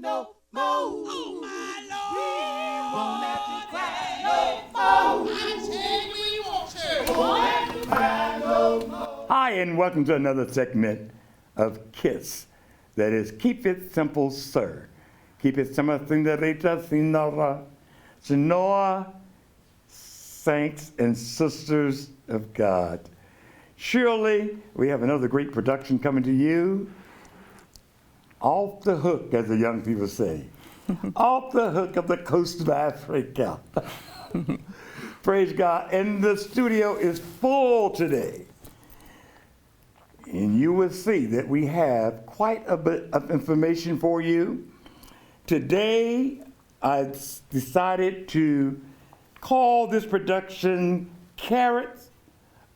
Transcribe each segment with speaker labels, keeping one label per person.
Speaker 1: no more. Oh, my Lord. We won't have to cry no more. I tell you we won't to. We won't have to cry no more.
Speaker 2: Hi, and welcome to another segment of KISS. That is, Keep It Simple, Sir. Keep it simple, señorita, senora, saints and sisters of God. Surely, we have another great production coming to you. Off the hook, as the young people say. Off the hook of the coast of Africa. Praise God. And the studio is full today. And you will see that we have quite a bit of information for you. Today, I decided to call this production Carats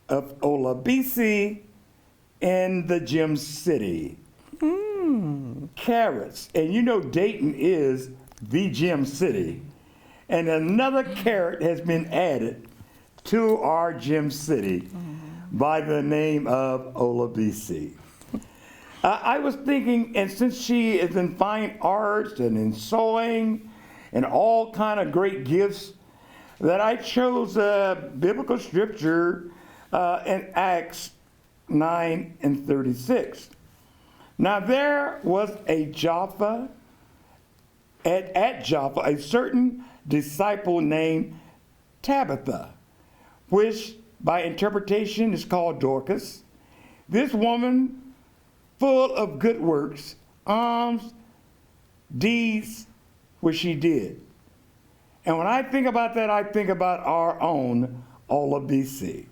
Speaker 2: of Olabisi in the Gem City. Carats. And you know Dayton is the Gem City. And another carat has been added to our Gem City by the name of Olabisi. I was thinking, and since she is in fine arts and in sewing and all kind of great gifts, that I chose a biblical scripture in Acts 9:36. Now there was at Joppa, a certain disciple named Tabitha, which by interpretation is called Dorcas. This woman, full of good works, alms, deeds, which she did. And when I think about that, I think about our own Olabisi.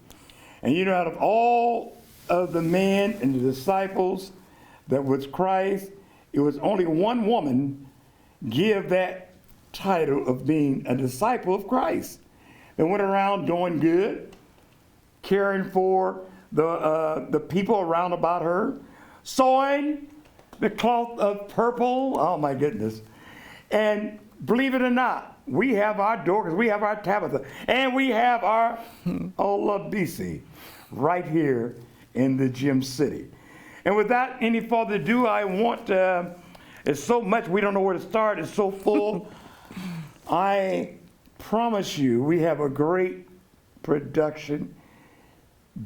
Speaker 2: And you know, out of all of the men and the disciples that was Christ, it was only one woman give that title of being a disciple of Christ. They went around doing good, caring for the people around about her, sewing the cloth of purple. Oh my goodness. And believe it or not, we have our Dorcas, we have our Tabitha, and we have our Olabisi right here in the Gem City. And without any further ado, I want, it's so much, we don't know where to start, it's so full. I promise you, we have a great production.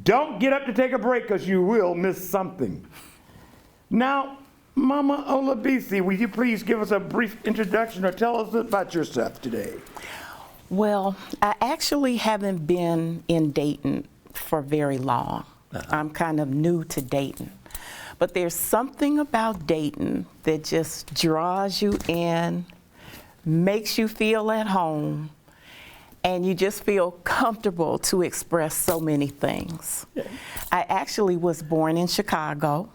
Speaker 2: Don't get up to take a break because you will miss something. Now, Mama Olabisi, will you please give us a brief introduction or tell us about yourself today?
Speaker 3: Well, I actually haven't been in Dayton for very long. I'm kind of new to Dayton. But there's something about Dayton that just draws you in, makes you feel at home, and you just feel comfortable to express so many things. Yeah. I actually was born in Chicago,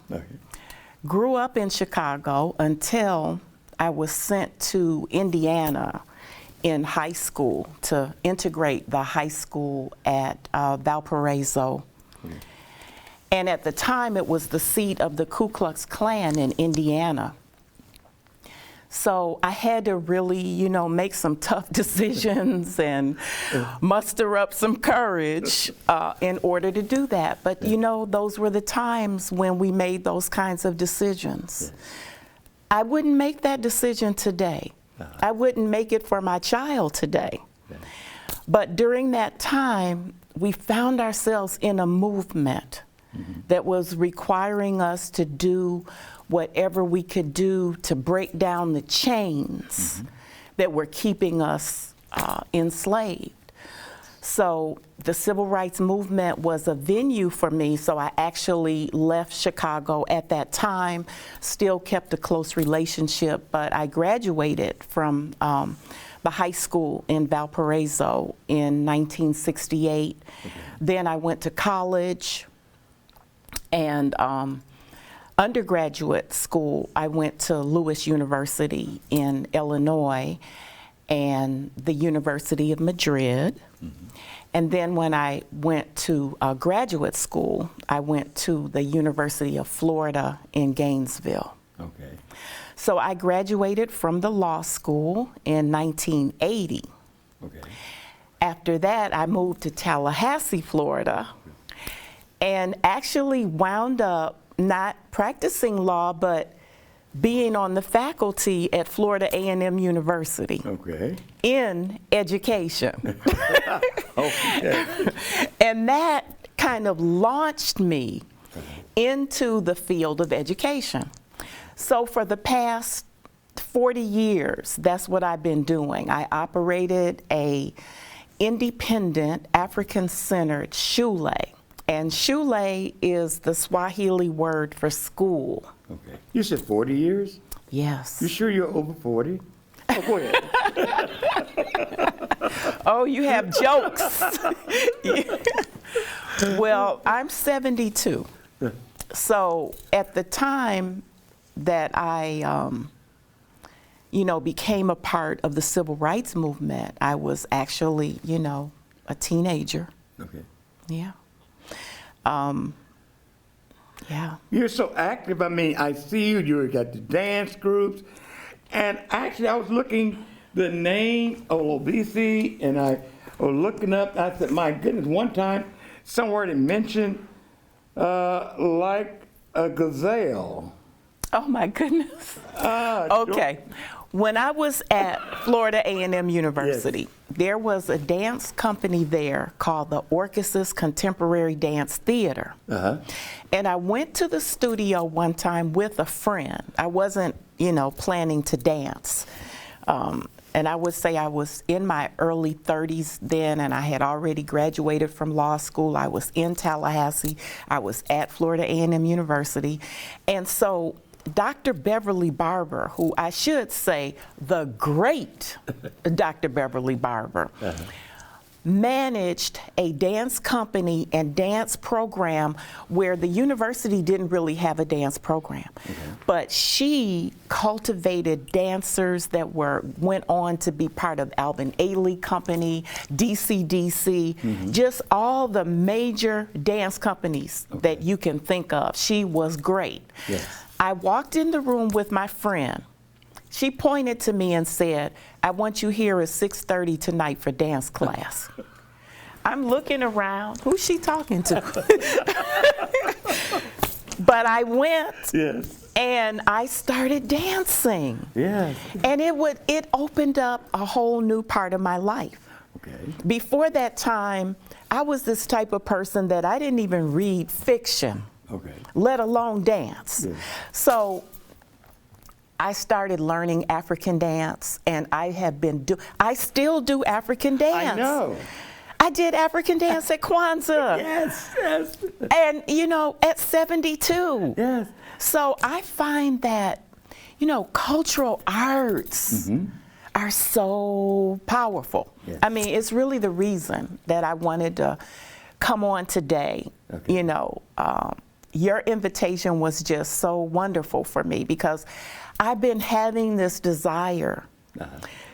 Speaker 3: grew up in Chicago until I was sent to Indiana in high school to integrate the high school at Valparaiso. And at the time, it was the seat of the Ku Klux Klan in Indiana. So I had to really, you know, make some tough decisions and muster up some courage in order to do that. But, you know, those were the times when we made those kinds of decisions. I wouldn't make that decision today. I wouldn't make it for my child today. But during that time, we found ourselves in a movement that was requiring us to do whatever we could do to break down the chains that were keeping us enslaved. So the civil rights movement was a venue for me, so I actually left Chicago at that time, still kept a close relationship, but I graduated from the high school in Valparaiso in 1968. Then I went to college, and undergraduate school, I went to Lewis University in Illinois and the University of Madrid. And then when I went to graduate school, I went to the University of Florida in Gainesville.
Speaker 2: Okay.
Speaker 3: So I graduated from the law school in 1980.
Speaker 2: Okay.
Speaker 3: After that, I moved to Tallahassee, Florida, and actually wound up not practicing law, but being on the faculty at Florida A&M University
Speaker 2: Okay.
Speaker 3: in education.
Speaker 2: Okay.
Speaker 3: And that kind of launched me into the field of education. So for the past 40 years, that's what I've been doing. I operated a independent, African-centered shule. And shule is the Swahili word for school.
Speaker 2: Okay. You said 40 years?
Speaker 3: Yes.
Speaker 2: You sure you're over 40? Oh, go ahead.
Speaker 3: Oh, you have jokes. Well, I'm 72. So at the time that I, became a part of the civil rights movement, I was actually, a teenager.
Speaker 2: Okay.
Speaker 3: Yeah. Yeah.
Speaker 2: You're so active. I mean, I see you. You got the dance groups. And actually, I was looking the name Olabisi, and I was looking up. I said, my goodness, one time somewhere it mentioned like a gazelle.
Speaker 3: Oh my goodness. Okay. When I was at Florida A&M University, there was a dance company there called the Orchesis Contemporary Dance Theater.
Speaker 2: Uh-huh.
Speaker 3: And I went to the studio one time with a friend. I wasn't, planning to dance. And I would say I was in my early 30s then, and I had already graduated from law school. I was in Tallahassee. I was at Florida A&M University. And so Dr. Beverly Barber, who I should say the great Dr. Beverly Barber, managed a dance company and dance program where the university didn't really have a dance program. But she cultivated dancers that went on to be part of Alvin Ailey Company, DCDC, just all the major dance companies that you can think of. She was great.
Speaker 2: Yes.
Speaker 3: I walked in the room with my friend. She pointed to me and said, I want you here at 6:30 tonight for dance class. I'm looking around. Who's she talking to? But I went.
Speaker 2: Yes.
Speaker 3: And I started dancing.
Speaker 2: Yes.
Speaker 3: And it opened up a whole new part of my life.
Speaker 2: Okay.
Speaker 3: Before that time, I was this type of person that I didn't even read fiction.
Speaker 2: Okay.
Speaker 3: Let alone dance.
Speaker 2: Yes.
Speaker 3: So I started learning African dance, and I still do African dance.
Speaker 2: I know.
Speaker 3: I did African dance at Kwanzaa.
Speaker 2: Yes, yes.
Speaker 3: And, at 72.
Speaker 2: Yes.
Speaker 3: So I find that, cultural arts are so powerful.
Speaker 2: Yes.
Speaker 3: I mean, it's really the reason that I wanted to come on today.
Speaker 2: Okay.
Speaker 3: Your invitation was just so wonderful for me because I've been having this desire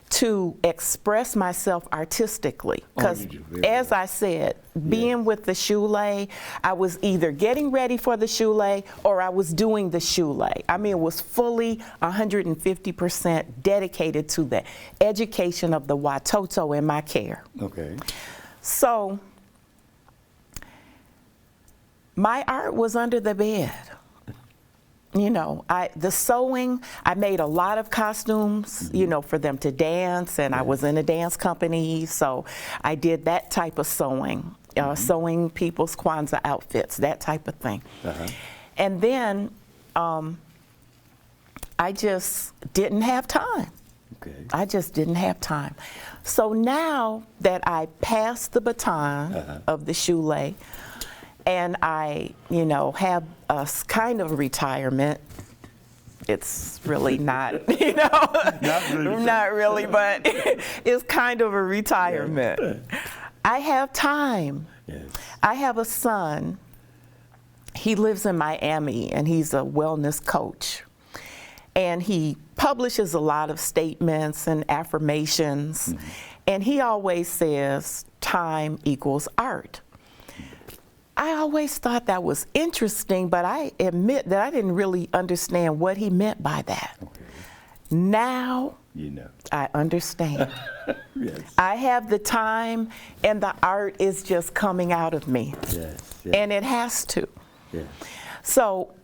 Speaker 3: to express myself artistically. Because as I said, being with the shule, I was either getting ready for the shule or I was doing the shule. I mean, it was fully 150% dedicated to the education of the Watoto in my care.
Speaker 2: Okay.
Speaker 3: So my art was under the bed. The sewing, I made a lot of costumes, for them to dance, and I was in a dance company, so I did that type of sewing, sewing people's Kwanzaa outfits, that type of thing. And then I just didn't have time.
Speaker 2: Okay.
Speaker 3: I just didn't have time. So now that I passed the baton of the shule, and I, have a kind of retirement. It's really not, not really, but it's kind of a retirement. I have time.
Speaker 2: Yes.
Speaker 3: I have a son. He lives in Miami, and he's a wellness coach. And he publishes a lot of statements and affirmations. And he always says, time equals art. I always thought that was interesting, but I admit that I didn't really understand what he meant by that.
Speaker 2: Okay.
Speaker 3: Now, I understand.
Speaker 2: Yes.
Speaker 3: I have the time, and the art is just coming out of me.
Speaker 2: Yes.
Speaker 3: And it has to.
Speaker 2: Yes.
Speaker 3: So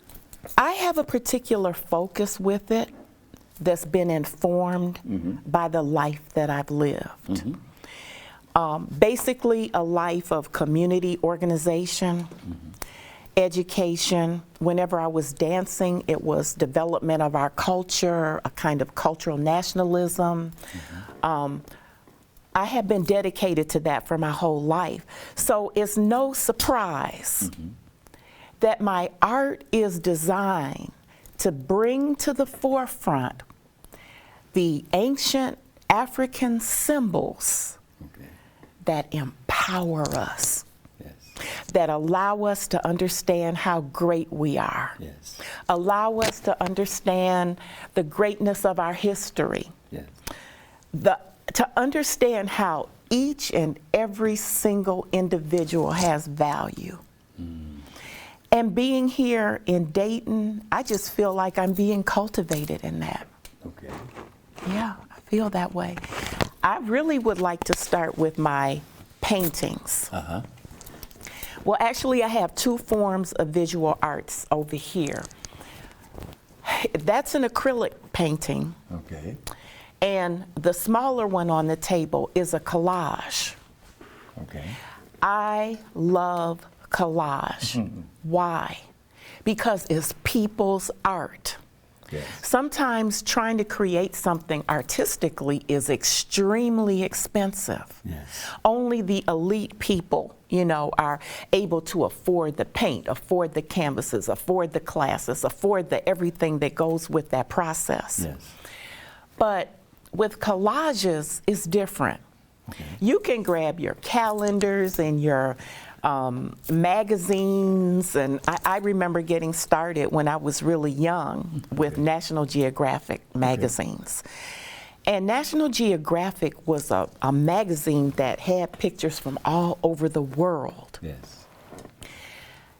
Speaker 3: I have a particular focus with it that's been informed by the life that I've lived. Basically, a life of community organization, education. Whenever I was dancing, it was development of our culture, a kind of cultural nationalism. I have been dedicated to that for my whole life. So it's no surprise that my art is designed to bring to the forefront the ancient African symbols that empower us, that allow us to understand how great we are, allow us to understand the greatness of our history, to understand how each and every single individual has value. And being here in Dayton, I just feel like I'm being cultivated in that.
Speaker 2: Okay.
Speaker 3: Yeah, I feel that way. I really would like to start with my paintings. Well, actually, I have two forms of visual arts over here. That's an acrylic painting.
Speaker 2: Okay.
Speaker 3: And the smaller one on the table is a collage.
Speaker 2: Okay.
Speaker 3: I love collage. Why? Because it's people's art.
Speaker 2: Yes.
Speaker 3: Sometimes trying to create something artistically is extremely expensive.
Speaker 2: Yes.
Speaker 3: Only the elite people, are able to afford the paint, afford the canvases, afford the classes, afford the everything that goes with that process.
Speaker 2: Yes.
Speaker 3: But with collages, it's different.
Speaker 2: Okay.
Speaker 3: You can grab your calendars and your magazines, and I remember getting started when I was really young with National Geographic magazines. And National Geographic was a magazine that had pictures from all over the world.
Speaker 2: Yes.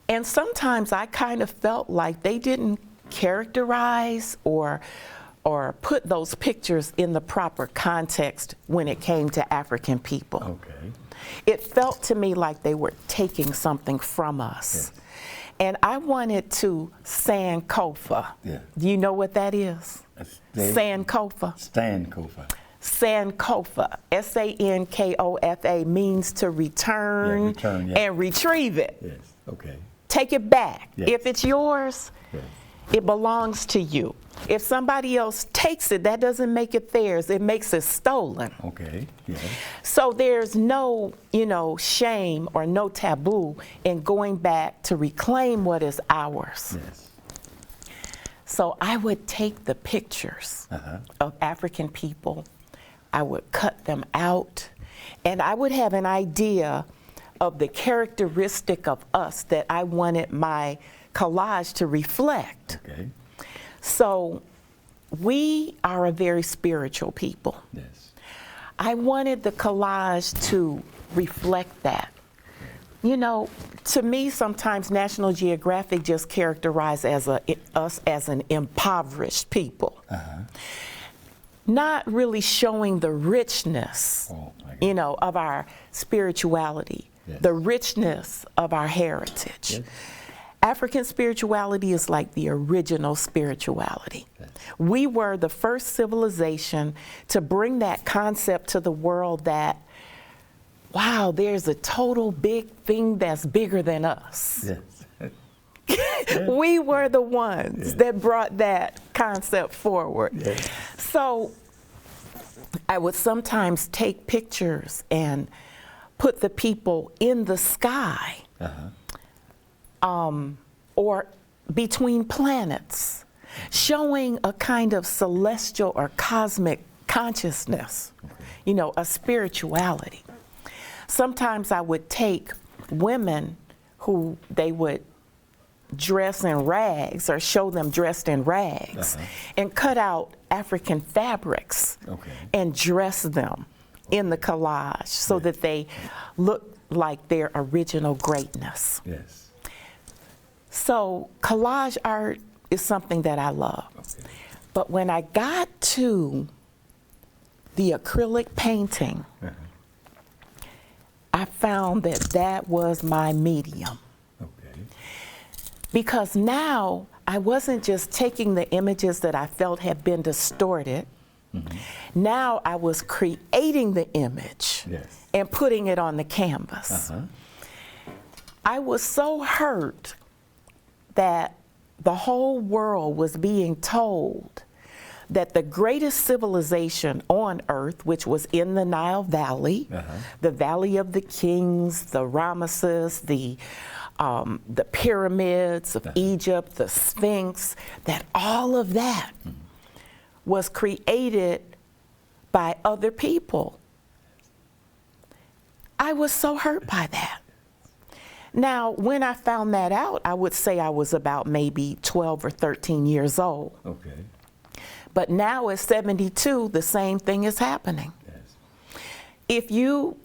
Speaker 3: And sometimes I kind of felt like they didn't characterize or put those pictures in the proper context when it came to African people.
Speaker 2: Okay.
Speaker 3: It felt to me like they were taking something from us.
Speaker 2: Yes.
Speaker 3: And I wanted to Sankofa.
Speaker 2: Yeah.
Speaker 3: Do you know what that is? Sankofa.
Speaker 2: Sankofa.
Speaker 3: Sankofa. Sankofa means to return, and retrieve it.
Speaker 2: Yes. Okay.
Speaker 3: Take it back.
Speaker 2: Yes.
Speaker 3: If it's yours, it belongs to you. If somebody else takes it, that doesn't make it theirs. It makes it stolen.
Speaker 2: Okay. Yes.
Speaker 3: So there's no, shame or no taboo in going back to reclaim what is ours.
Speaker 2: Yes.
Speaker 3: So I would take the pictures of African people, I would cut them out, and I would have an idea of the characteristic of us that I wanted my collage to reflect.
Speaker 2: Okay.
Speaker 3: So we are a very spiritual people.
Speaker 2: Yes.
Speaker 3: I wanted the collage to reflect that. To me, sometimes National Geographic just characterized us as an impoverished people. Not really showing the richness, of our spirituality, the richness of our heritage.
Speaker 2: Yes.
Speaker 3: African spirituality is like the original spirituality.
Speaker 2: Yes.
Speaker 3: We were the first civilization to bring that concept to the world that, wow, there's a total big thing that's bigger than us.
Speaker 2: Yes.
Speaker 3: We were the ones that brought that concept forward.
Speaker 2: Yes.
Speaker 3: So I would sometimes take pictures and put the people in the sky. Or between planets, showing a kind of celestial or cosmic consciousness, a spirituality. Sometimes I would take women who they would dress in rags or show them dressed in rags and cut out African fabrics and dress them in the collage so that they look like their original greatness.
Speaker 2: Yes.
Speaker 3: So collage art is something that I love. But when I got to the acrylic painting, I found that was my medium. Because now I wasn't just taking the images that I felt had been distorted. Now I was creating the image and putting it on the canvas. I was so hurt that the whole world was being told that the greatest civilization on earth, which was in the Nile Valley, the Valley of the Kings, the Ramesses, the pyramids of Egypt, the Sphinx, that all of that was created by other people. I was so hurt by that. Now, when I found that out, I would say I was about maybe 12 or 13 years old.
Speaker 2: Okay.
Speaker 3: But now at 72, the same thing is happening.
Speaker 2: Yes.
Speaker 3: If you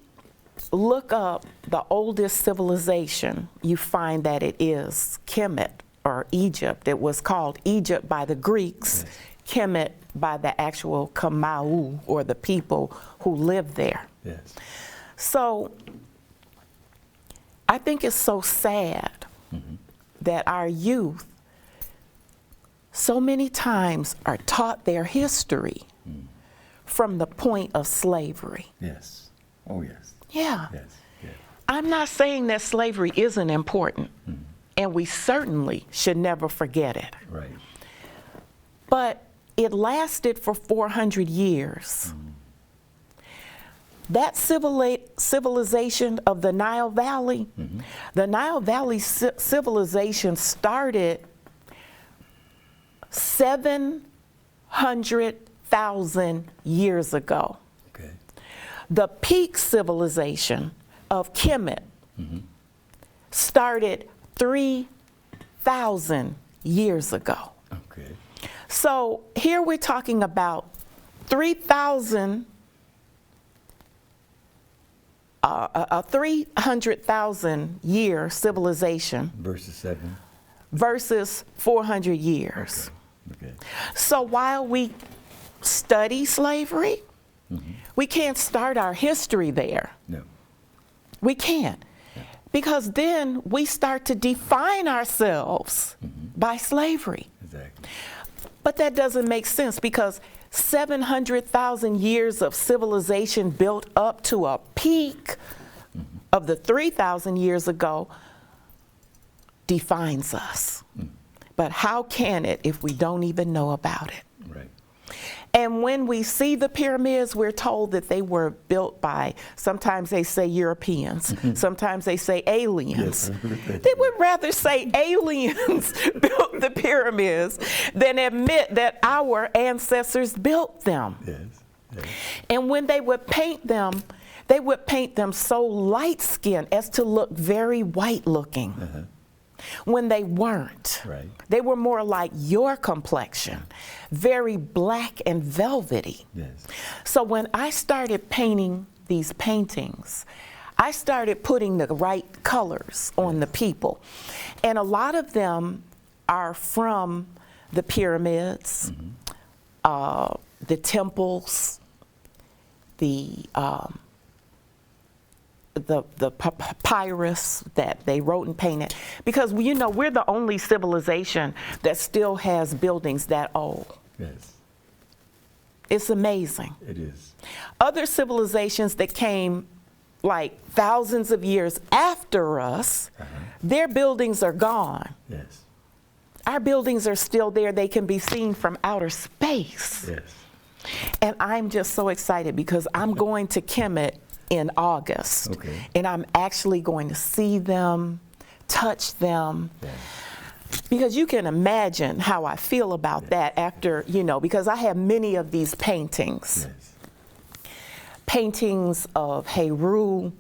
Speaker 3: look up the oldest civilization, you find that it is Kemet, or Egypt. It was called Egypt by the Greeks, Kemet by the actual Kamau, or the people who lived there.
Speaker 2: Yes.
Speaker 3: So I think it's so sad that our youth so many times are taught their history from the point of slavery.
Speaker 2: Yes. Oh, yes.
Speaker 3: Yeah.
Speaker 2: Yes. Yes.
Speaker 3: I'm not saying that slavery isn't important, and we certainly should never forget it.
Speaker 2: Right.
Speaker 3: But it lasted for 400 years. That civilization of the Nile Valley, the Nile Valley civilization started 700,000 years ago.
Speaker 2: Okay.
Speaker 3: The peak civilization of Kemet started 3,000 years ago.
Speaker 2: Okay.
Speaker 3: So here we're talking about 300,000 year civilization versus 400 years.
Speaker 2: Okay.
Speaker 3: So while we study slavery, we can't start our history there.
Speaker 2: No.
Speaker 3: We can't. Because then we start to define ourselves by slavery.
Speaker 2: Exactly.
Speaker 3: But that doesn't make sense, because 700,000 years of civilization built up to a peak of the 3,000 years ago defines us. But how can it if we don't even know about it?
Speaker 2: Right.
Speaker 3: And when we see the pyramids, we're told that they were built by, sometimes they say Europeans, sometimes they say aliens.
Speaker 2: Yes.
Speaker 3: They would rather say aliens built the pyramids than admit that our ancestors built them.
Speaker 2: Yes. Yes.
Speaker 3: And when they would paint them so light-skinned as to look very white-looking. When they weren't.
Speaker 2: Right.
Speaker 3: They were more like your complexion, very black and velvety.
Speaker 2: Yes.
Speaker 3: So when I started painting these paintings, I started putting the right colors on the people. And a lot of them are from the pyramids, the temples, the papyrus that they wrote and painted, because you know we're the only civilization that still has buildings that old.
Speaker 2: Yes.
Speaker 3: It's amazing.
Speaker 2: It is.
Speaker 3: Other civilizations that came like thousands of years after us, their buildings are gone.
Speaker 2: Yes.
Speaker 3: Our buildings are still there. They can be seen from outer space.
Speaker 2: Yes.
Speaker 3: And I'm just so excited because I'm going to Kemet in August.
Speaker 2: Okay.
Speaker 3: And I'm actually going to see them, touch them.
Speaker 2: Yeah.
Speaker 3: Because you can imagine how I feel about that after, you know, because I have many of these paintings.
Speaker 2: Yes.
Speaker 3: Paintings of Heru,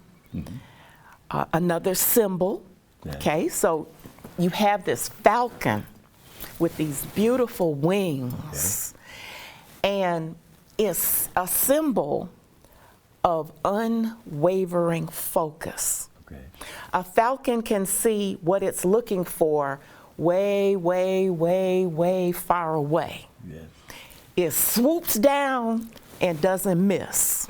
Speaker 3: another symbol.
Speaker 2: Yeah.
Speaker 3: Okay, so you have this falcon with these beautiful wings. Okay. And it's a symbol of unwavering focus.
Speaker 2: Okay.
Speaker 3: A falcon can see what it's looking for way, way, way, way far away.
Speaker 2: Yes.
Speaker 3: It swoops down and doesn't miss.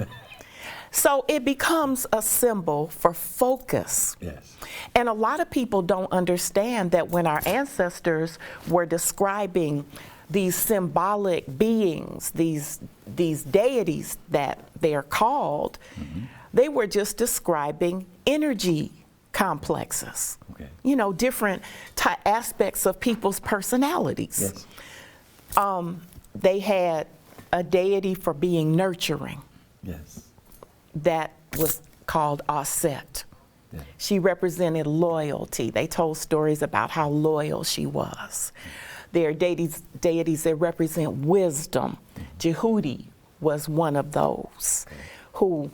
Speaker 3: So it becomes a symbol for focus.
Speaker 2: Yes.
Speaker 3: And a lot of people don't understand that when our ancestors were describing these symbolic beings, these deities that they are called, they were just describing energy complexes.
Speaker 2: Okay.
Speaker 3: You know, different aspects of people's personalities.
Speaker 2: Yes.
Speaker 3: They had a deity for being nurturing.
Speaker 2: Yes.
Speaker 3: That was called Aset.
Speaker 2: Yeah.
Speaker 3: She represented loyalty. They told stories about how loyal she was. There are deities that represent wisdom. Jehudi was one of those who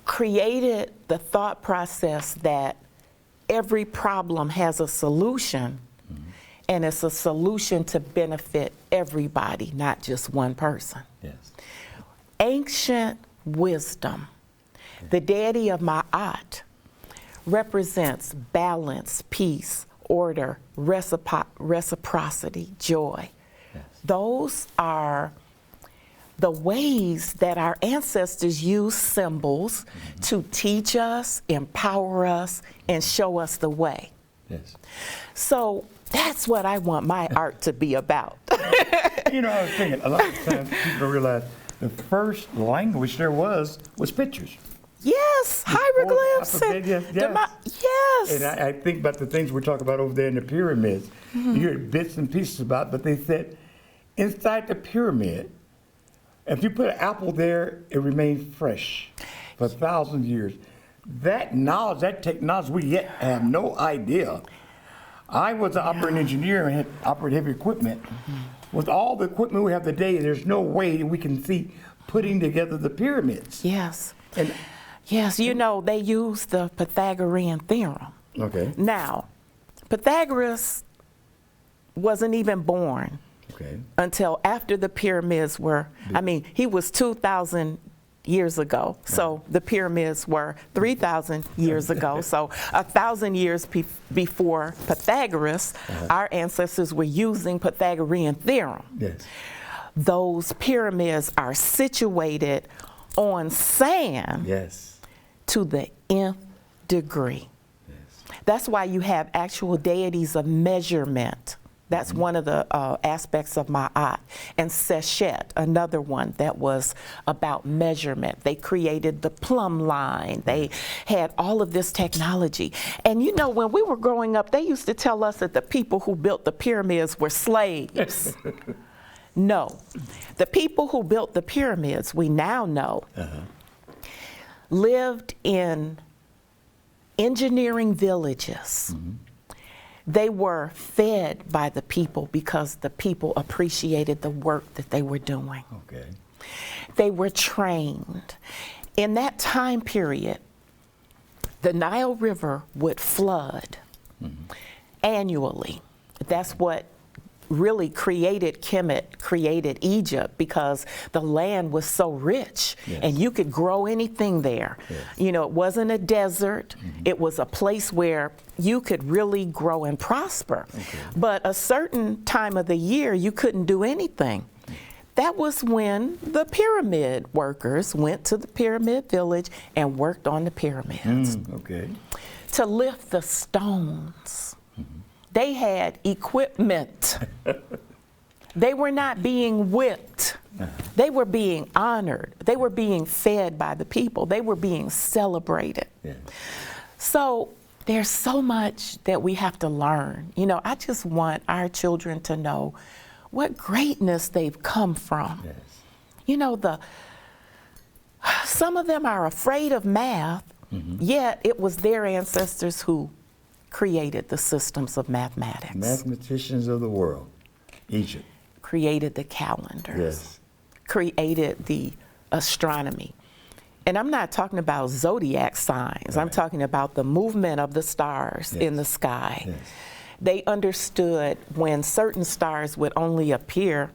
Speaker 3: created the thought process that every problem has a solution, and it's a solution to benefit everybody, not just one person.
Speaker 2: Yes.
Speaker 3: Ancient wisdom, the deity of Ma'at, represents balance, peace, order, reciprocity, joy.
Speaker 2: Yes.
Speaker 3: Those are the ways that our ancestors used symbols to teach us, empower us, and show us the way.
Speaker 2: Yes.
Speaker 3: So that's what I want my art to be about.
Speaker 2: You know, I was thinking, a lot of times people don't realize the first language there was pictures.
Speaker 3: Yes, hieroglyphs.
Speaker 2: Alphabet, yes.
Speaker 3: Yes.
Speaker 2: And I think about the things we're talking about over there in the pyramids. You hear bits and pieces about, but they said inside the pyramid, if you put an apple there, it remains fresh for 1,000 years. That knowledge, that technology, we yet have no idea. I was an operating engineer and had operated heavy equipment. With all the equipment we have today, there's no way we can see putting together the pyramids.
Speaker 3: Yes.
Speaker 2: And
Speaker 3: Yes, you know, they use the Pythagorean theorem.
Speaker 2: okay.
Speaker 3: Now, Pythagoras wasn't even born
Speaker 2: Okay.
Speaker 3: until after the pyramids were, he was 2,000 years ago. So the pyramids were 3,000 years ago. So 1,000 years before Pythagoras, our ancestors were using Pythagorean theorem.
Speaker 2: Yes.
Speaker 3: Those pyramids are situated on sand.
Speaker 2: Yes.
Speaker 3: To the nth degree.
Speaker 2: Yes.
Speaker 3: That's why you have actual deities of measurement. That's one of the aspects of Ma'at. And Seshet, another one that was about measurement. They created the plumb line. They had all of this technology. And you know, when we were growing up, they used to tell us that the people who built the pyramids were slaves. No. The people who built the pyramids, we now know, lived in engineering villages. They were fed by the people because the people appreciated the work that they were doing.
Speaker 2: Okay.
Speaker 3: They were trained. In that time period, the Nile River would flood annually. That's what really created Kemet, created Egypt, because the land was so rich and you could grow anything there.
Speaker 2: Yes.
Speaker 3: You know, it wasn't a desert. It was a place where you could really grow and prosper.
Speaker 2: Okay.
Speaker 3: But a certain time of the year, you couldn't do anything. That was when the pyramid workers went to the pyramid village and worked on the pyramids
Speaker 2: Okay.
Speaker 3: to lift the stones. They had equipment. They were not being whipped. They were being honored. They were being fed by the people. They were being celebrated.
Speaker 2: Yeah.
Speaker 3: So there's so much that we have to learn. You know, I just want our children to know what greatness they've come from.
Speaker 2: Yes.
Speaker 3: You know, some of them are afraid of math, yet it was their ancestors who created the systems of mathematics.
Speaker 2: Mathematicians of the world, Egypt.
Speaker 3: Created the calendars.
Speaker 2: Yes.
Speaker 3: Created the astronomy. And I'm not talking about zodiac signs. I'm talking about the movement of the stars in the sky.
Speaker 2: Yes.
Speaker 3: They understood when certain stars would only appear,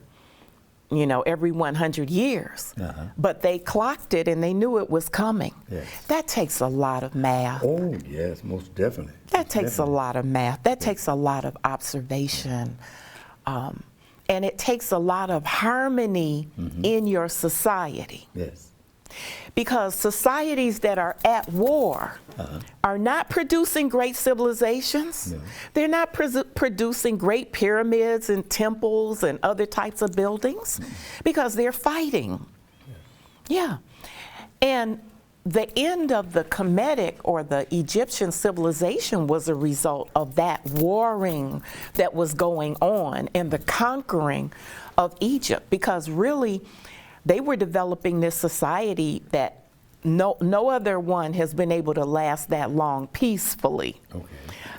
Speaker 3: you know, every 100 years. But they clocked it and they knew it was coming.
Speaker 2: Yes.
Speaker 3: That takes a lot of math.
Speaker 2: Oh, yes, most definitely.
Speaker 3: That takes a lot of math. That takes a lot of observation. And it takes a lot of harmony in your society.
Speaker 2: Yes.
Speaker 3: Because societies that are at war are not producing great civilizations.
Speaker 2: No.
Speaker 3: They're not producing great pyramids and temples and other types of buildings because they're fighting. Yeah. And the end of the Kemetic or the Egyptian civilization was a result of that warring that was going on and the conquering of Egypt, because really they were developing this society that no other one has been able to last that long peacefully.
Speaker 2: Okay.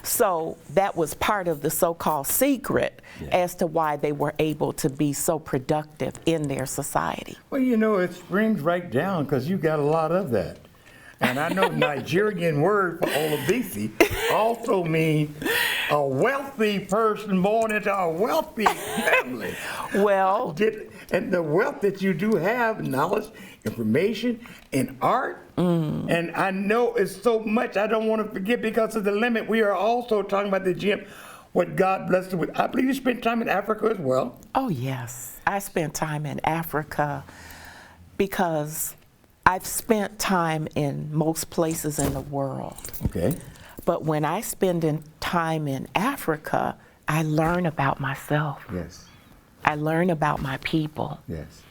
Speaker 3: So that was part of the so-called secret as to why they were able to be so productive in their society.
Speaker 2: Well, you know, it springs right down because you got a lot of that. And I know Nigerian word for Olabisi also means a wealthy person born into a wealthy family.
Speaker 3: Well,
Speaker 2: and the wealth that you do have, knowledge, information, and art, and I know it's so much I don't want to forget because of the limit. We are also talking about the gym, what God blessed us with. I believe you spent time in Africa as well.
Speaker 3: Oh, yes. I spent time in Africa because I've spent time in most places in the world.
Speaker 2: Okay.
Speaker 3: But when I spend time in Africa, I learn about myself.
Speaker 2: Yes.
Speaker 3: I learn about my people.
Speaker 2: Yes.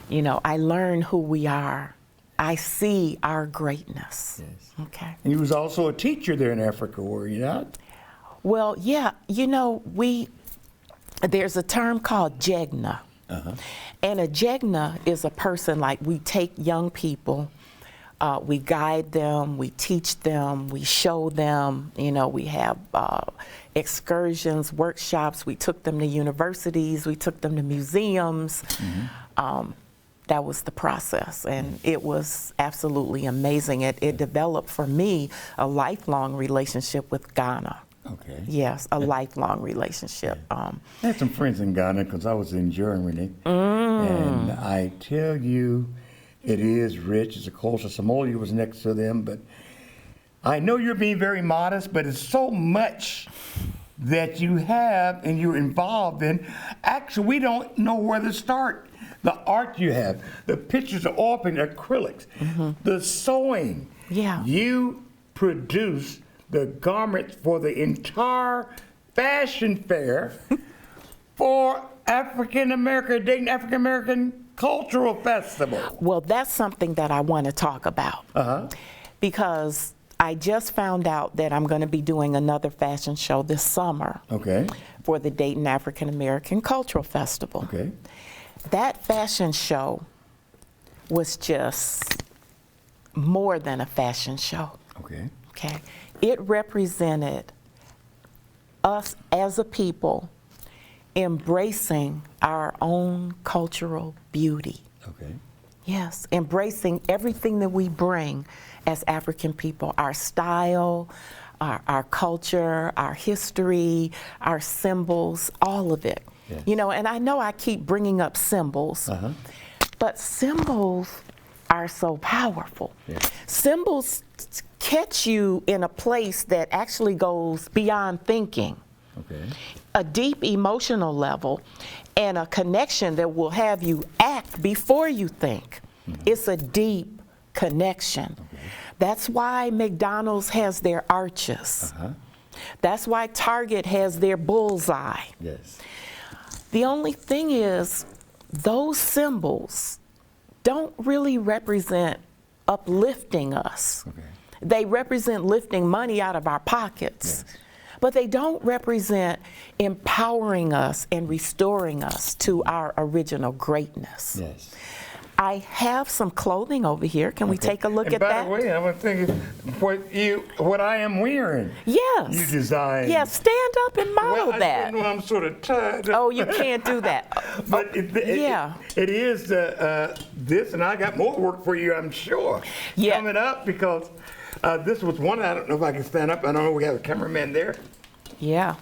Speaker 3: You know, I learn who we are. I see our greatness.
Speaker 2: Yes.
Speaker 3: Okay.
Speaker 2: And you was also a teacher there in Africa, were you not?
Speaker 3: Well, yeah, you know, there's a term called jegna. And a jegna is a person, like, we take young people, we guide them, we teach them, we show them, you know, we have excursions, workshops, we took them to universities, we took them to museums. That was the process, and it was absolutely amazing. It developed for me a lifelong relationship with Ghana.
Speaker 2: Okay.
Speaker 3: Yes, a lifelong relationship.
Speaker 2: I had some friends in Ghana because I was in Germany, and I tell you, it is rich. It's a culture. Somalia was next to them, but I know you're being very modest, but it's so much that you have and you're involved in. Actually, we don't know where to start. The art you have, the pictures of oil painting, acrylics, the sewing.
Speaker 3: Yeah.
Speaker 2: You produce the garments for the entire fashion fair for Dayton African Cultural Festival.
Speaker 3: Well, that's something that I want to talk about because I just found out that I'm going to be doing another fashion show this summer for the Dayton African American Cultural Festival.
Speaker 2: Okay.
Speaker 3: That fashion show was just more than a fashion show.
Speaker 2: Okay.
Speaker 3: Okay. It represented us as a people embracing our own cultural beauty.
Speaker 2: Okay.
Speaker 3: Yes, embracing everything that we bring as African people, our style, our culture, our history, our symbols, all of it.
Speaker 2: Yes.
Speaker 3: You know, and I know I keep bringing up symbols, but symbols are so powerful.
Speaker 2: Yes.
Speaker 3: Symbols catch you in a place that actually goes beyond thinking.
Speaker 2: Okay.
Speaker 3: A deep emotional level and a connection that will have you act before you think. It's a deep connection. That's why McDonald's has their arches. That's why Target has their bullseye.
Speaker 2: Yes.
Speaker 3: The only thing is, those symbols don't really represent uplifting us. They represent lifting money out of our pockets.
Speaker 2: Yes.
Speaker 3: But they don't represent empowering us and restoring us to our original greatness.
Speaker 2: Yes.
Speaker 3: I have some clothing over here. Can we take a look at
Speaker 2: by
Speaker 3: that?
Speaker 2: the way, I was thinking what I am wearing.
Speaker 3: Yes.
Speaker 2: You designed.
Speaker 3: Yes, stand up and model that.
Speaker 2: I'm sort of tired.
Speaker 3: Oh, you can't do that.
Speaker 2: But it is this, and I got more work for you, I'm sure, coming up, because this was one. I don't know if I can stand up. I don't know. We have a cameraman there.
Speaker 3: Yeah.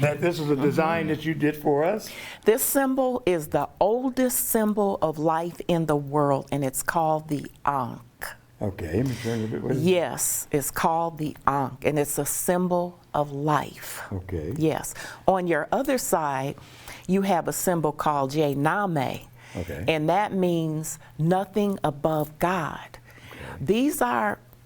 Speaker 2: That this was a design that you did for us.
Speaker 3: This symbol is the oldest symbol of life in the world, and it's called the Ankh.
Speaker 2: Okay, let me turn a bit.
Speaker 3: Yes, it's called the Ankh, and it's a symbol of life.
Speaker 2: Okay.
Speaker 3: Yes. On your other side, you have a symbol called Jename,
Speaker 2: Okay.
Speaker 3: And that means nothing above God.
Speaker 2: Okay.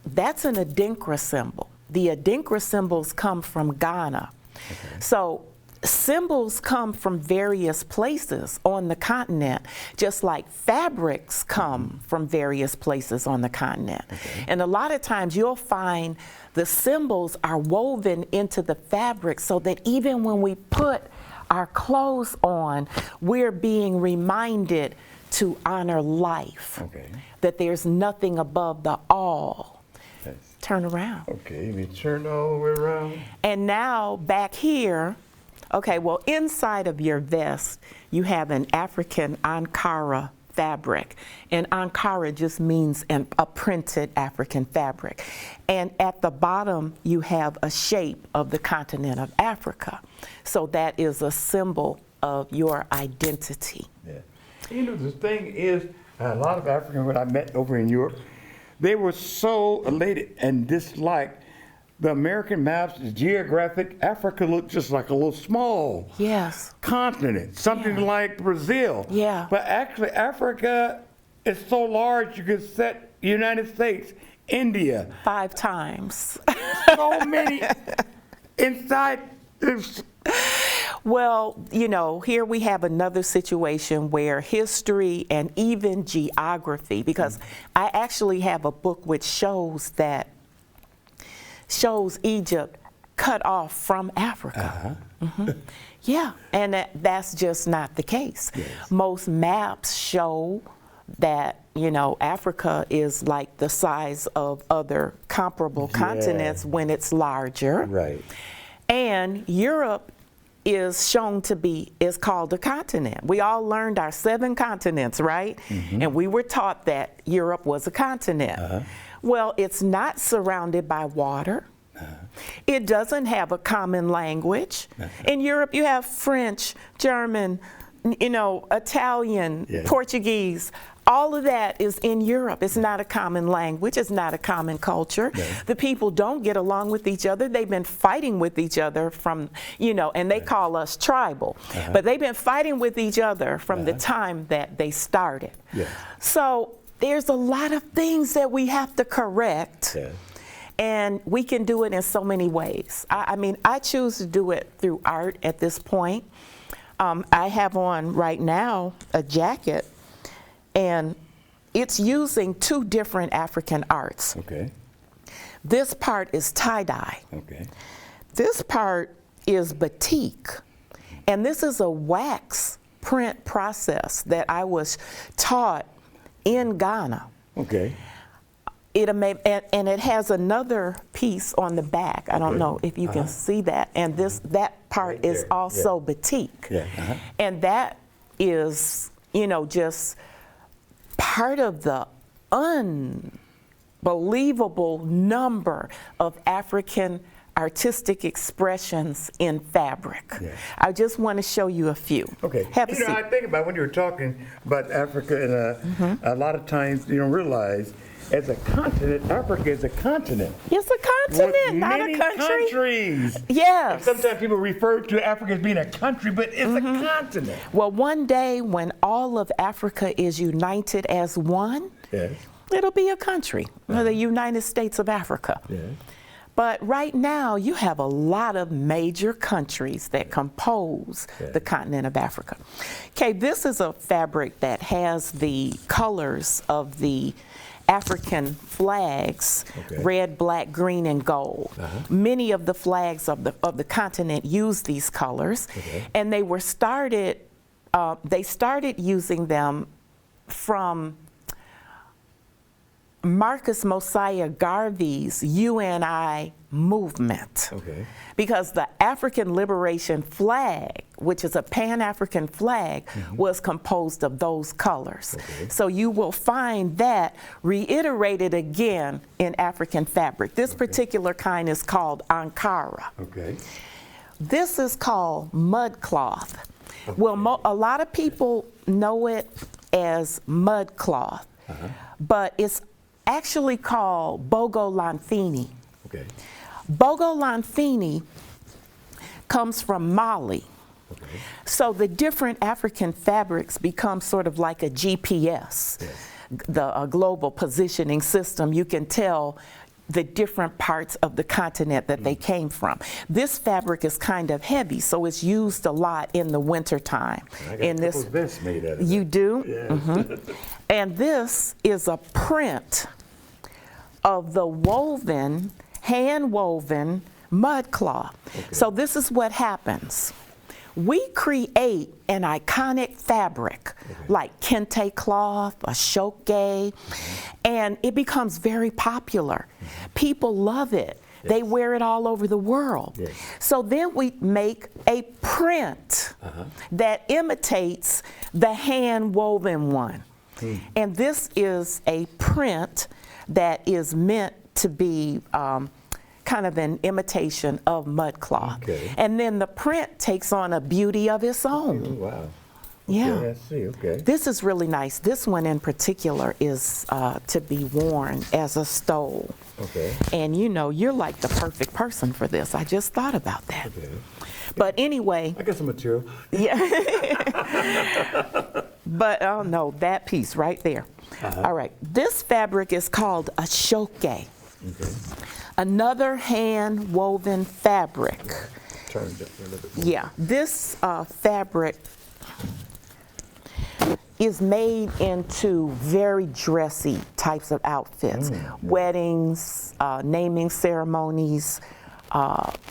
Speaker 3: That's an Adinkra symbol. The Adinkra symbols come from Ghana.
Speaker 2: Okay.
Speaker 3: So symbols come from various places on the continent, just like fabrics come from various places on the continent.
Speaker 2: Okay.
Speaker 3: And a lot of times you'll find the symbols are woven into the fabric so that even when we put our clothes on, we're being reminded to honor life,
Speaker 2: Okay.
Speaker 3: that there's nothing above the all.
Speaker 2: Yes.
Speaker 3: Turn around.
Speaker 2: Okay, we turn all the way around.
Speaker 3: And now back here, okay, well, inside of your vest, you have an African Ankara fabric. And Ankara just means a printed African fabric. And at the bottom, you have a shape of the continent of Africa. So that is a symbol of your identity.
Speaker 2: Yeah. You know, the thing is, a lot of Africans, when I met over in Europe, they were so elated and disliked the American maps, the geographic. Africa looked just like a little small
Speaker 3: Yes.
Speaker 2: continent, something like Brazil.
Speaker 3: Yeah.
Speaker 2: But actually, Africa is so large, you could set United States, India,
Speaker 3: 5 times.
Speaker 2: so many inside.
Speaker 3: Well, you know, here we have another situation where history and even geography, because I actually have a book which shows Egypt cut off from Africa. Yeah, and that's just not the case.
Speaker 2: Yes.
Speaker 3: Most maps show that, you know, Africa is like the size of other comparable continents when it's larger.
Speaker 2: Right.
Speaker 3: And Europe is shown to be, is called a continent. We all learned our 7 continents, right? And we were taught that Europe was a continent. Well, it's not surrounded by water. It doesn't have a common language. In Europe, you have French, German, you know, Italian,
Speaker 2: Yes.
Speaker 3: Portuguese. All of that is in Europe. It's not a common language. It's not a common culture.
Speaker 2: Yes.
Speaker 3: The people don't get along with each other. They've been fighting with each other from, you know, and they call us tribal. But they've been fighting with each other from the time that they started.
Speaker 2: Yes.
Speaker 3: So there's a lot of things that we have to correct.
Speaker 2: Yes.
Speaker 3: And we can do it in so many ways. I mean, I choose to do it through art at this point. I have on right now a jacket, and it's using 2 different African arts.
Speaker 2: Okay.
Speaker 3: This part is tie-dye.
Speaker 2: Okay.
Speaker 3: This part is batik. And this is a wax print process that I was taught in Ghana.
Speaker 2: Okay.
Speaker 3: And it has another piece on the back. I don't know if you can see that. And that part
Speaker 2: Right
Speaker 3: is
Speaker 2: there,
Speaker 3: also batik.
Speaker 2: Yeah.
Speaker 3: And that is, you know, just part of the unbelievable number of African artistic expressions in fabric.
Speaker 2: Yes.
Speaker 3: I just want to show you a few.
Speaker 2: Okay.
Speaker 3: Have a
Speaker 2: You know,
Speaker 3: seat.
Speaker 2: I think about when you were talking about Africa, and a lot of times you don't realize, as a continent, Africa is a continent.
Speaker 3: It's a continent,
Speaker 2: with
Speaker 3: not
Speaker 2: many
Speaker 3: a country.
Speaker 2: countries.
Speaker 3: Yes.
Speaker 2: Sometimes people refer to Africa as being a country, but it's a continent.
Speaker 3: Well, one day when all of Africa is united as one,
Speaker 2: Yes.
Speaker 3: it'll be a country, the United States of Africa.
Speaker 2: Yes.
Speaker 3: But right now, you have a lot of major countries that compose the continent of Africa. Okay, this is a fabric that has the colors of the African flags, red, black, green, and gold. Many of the flags of the continent use these colors, and they were started. They started using them from Marcus Mosiah Garvey's UNI movement.
Speaker 2: Okay.
Speaker 3: Because the African Liberation flag, which is a Pan-African flag, was composed of those colors.
Speaker 2: Okay.
Speaker 3: So you will find that reiterated again in African fabric. This particular kind is called Ankara.
Speaker 2: Okay.
Speaker 3: This is called mud cloth. Well, a lot of people know it as mud cloth, but it's actually called Bogo Lanfini.
Speaker 2: Okay.
Speaker 3: Bogo Lanfini comes from Mali.
Speaker 2: Okay.
Speaker 3: So the different African fabrics become sort of like a GPS, a global positioning system. You can tell the different parts of the continent that they came from. This fabric is kind of heavy, so it's used a lot in the winter time.
Speaker 2: I got a couple of vests made out of it.
Speaker 3: You do?
Speaker 2: Yes.
Speaker 3: And this is a print of the woven, hand-woven mud cloth.
Speaker 2: Okay.
Speaker 3: So this is what happens. We create an iconic fabric like kente cloth, a shoke, and it becomes very popular. People love it. They wear it all over the world. So then we make a print that imitates the hand-woven one. And this is a print that is meant to be kind of an imitation of mud cloth. And then the print takes on a beauty of its own.
Speaker 2: Oh, wow.
Speaker 3: Yeah.
Speaker 2: Okay, I see, okay.
Speaker 3: This is really nice. This one in particular is to be worn as a stole.
Speaker 2: Okay.
Speaker 3: And you know, you're like the perfect person for this. I just thought about that.
Speaker 2: Okay.
Speaker 3: But anyway.
Speaker 2: I got some material.
Speaker 3: Yeah. But oh no, that piece right there. All right. This fabric is called a shoke. Okay. Another hand-woven fabric.
Speaker 2: Turn it up a little bit more.
Speaker 3: Yeah, this fabric is made into very dressy types of outfits. Weddings, naming ceremonies,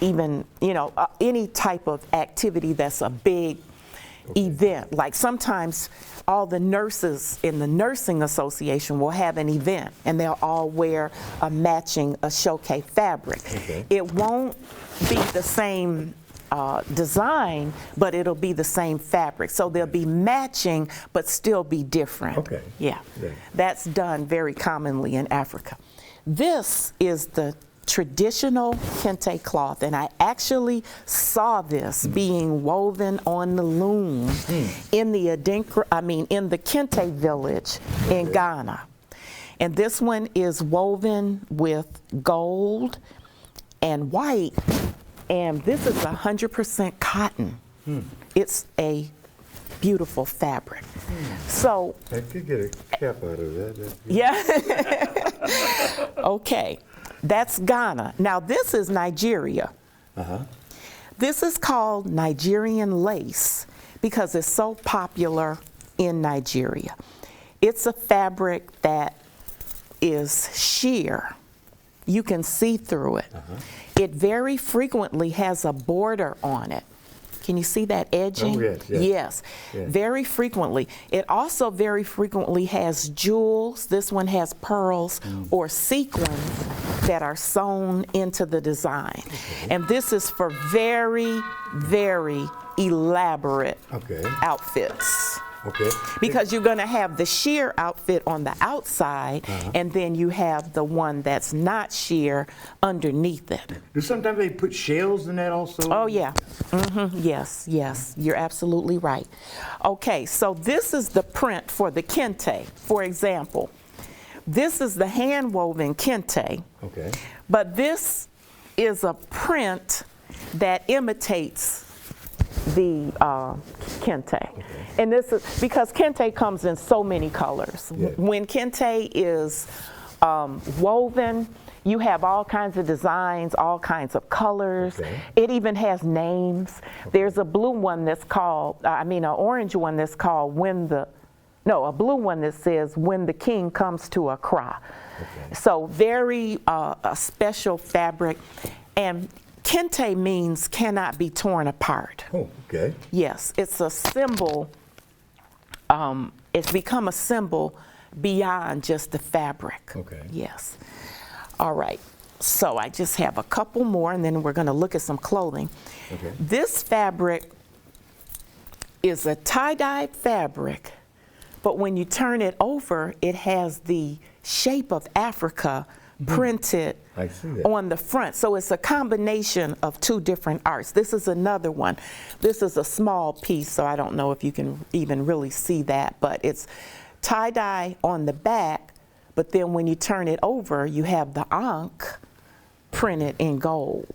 Speaker 3: even, you know, any type of activity that's a big event. Like sometimes all the nurses in the nursing association will have an event and they'll all wear a matching showcase fabric. It won't be the same design, but it'll be the same fabric. So they'll be matching, but still be different. Yeah. That's done very commonly in Africa. This is the traditional kente cloth, and I actually saw this being woven on the loom in the in the Kente village in Ghana. And this one is woven with gold and white, and this is 100% cotton. It's a beautiful fabric. So
Speaker 2: I could get a cap out of that.
Speaker 3: yeah. Okay. That's Ghana. Now this is Nigeria. This is called Nigerian lace because it's so popular in Nigeria. It's a fabric that is sheer. You can see through it. It very frequently has a border on it. Can you see that edging?
Speaker 2: Oh, yes.
Speaker 3: Very frequently. It also very frequently has jewels. This one has pearls or sequins that are sewn into the design. And this is for very, very elaborate outfits. Because you're going to have the sheer outfit on the outside, and then you have the one that's not sheer underneath it.
Speaker 2: Do sometimes they put shells in that also?
Speaker 3: Oh, yeah. Yes, yes. You're absolutely right. Okay, so this is the print for the kente. For example, this is the hand-woven kente. But this is a print that imitates the kente. And this is because kente comes in so many colors. When kente is woven, you have all kinds of designs, all kinds of colors. It even has names. There's a blue one that's called, an orange one that's called a blue one that says when the king comes to Accra. So very a special fabric. And kente means cannot be torn apart. Yes, it's a symbol. It's become a symbol beyond just the fabric. Yes. All right. So I just have a couple more, and then we're going to look at some clothing. This fabric is a tie-dye fabric, but when you turn it over, it has the shape of Africa printed on the front. So it's a combination of two different arts. This is another one. This is a small piece, so I don't know if you can even really see that, but it's tie-dye on the back, but then when you turn it over, you have the ankh printed in gold.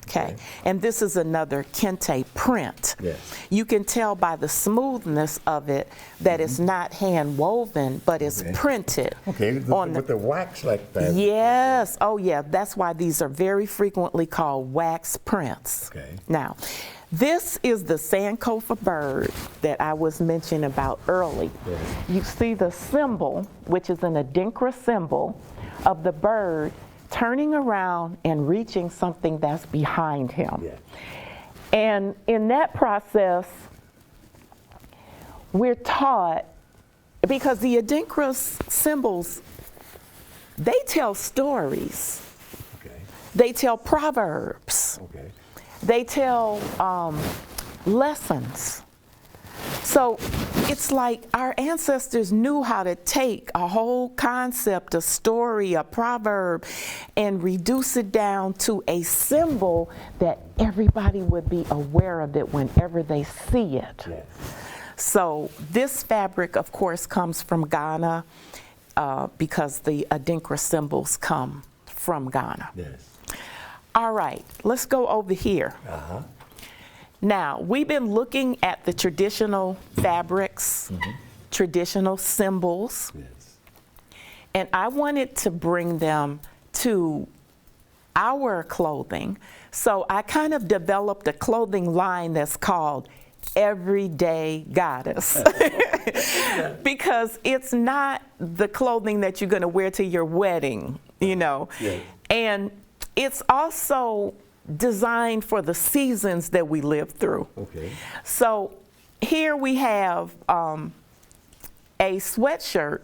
Speaker 3: Okay, and this is another kente print.
Speaker 2: Yes.
Speaker 3: You can tell by the smoothness of it that it's not hand woven, but it's printed.
Speaker 2: Okay, with the wax like that.
Speaker 3: Yes, oh yeah, that's why these are very frequently called wax prints.
Speaker 2: Okay.
Speaker 3: Now, this is the Sankofa bird that I was mentioning about early.
Speaker 2: Yes.
Speaker 3: You see the symbol, which is an adinkra symbol of the bird turning around and reaching something that's behind him.
Speaker 2: Yeah.
Speaker 3: And in that process, we're taught, because the adinkra symbols, they tell stories.
Speaker 2: Okay.
Speaker 3: They tell proverbs.
Speaker 2: Okay.
Speaker 3: They tell lessons. So it's like our ancestors knew how to take a whole concept, a story, a proverb, and reduce it down to a symbol that everybody would be aware of it whenever they see it.
Speaker 2: Yes.
Speaker 3: So this fabric, of course, comes from Ghana because the adinkra symbols come from Ghana.
Speaker 2: Yes.
Speaker 3: All right, let's go over here.
Speaker 2: Uh-huh.
Speaker 3: Now, we've been looking at the traditional fabrics, traditional symbols,
Speaker 2: Yes.
Speaker 3: and I wanted to bring them to our clothing. So I kind of developed a clothing line that's called Everyday Goddess. Because it's not the clothing that you're going to wear to your wedding, you know.
Speaker 2: Yes.
Speaker 3: And it's also designed for the seasons that we live through.
Speaker 2: Okay.
Speaker 3: So here we have a sweatshirt